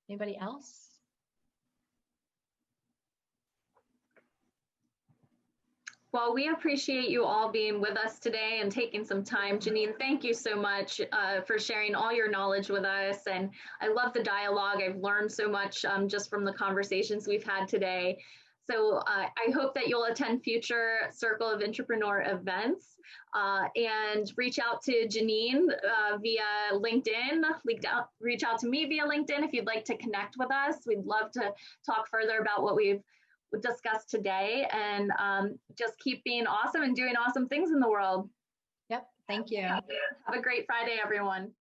Anybody else? Well, we appreciate you all being with us today and taking some time. Janine, thank you so much for sharing all your knowledge with us. And I love the dialogue. I've learned so much just from the conversations we've had today. So I hope that you'll attend future Circle of Intrapreneur events and reach out to Janine via LinkedIn. Reach out to me via LinkedIn if you'd like to connect with us. We'd love to talk further about what we've discussed today, and just keep being awesome and doing awesome things in the world. Yep, thank you. Have a great Friday, everyone.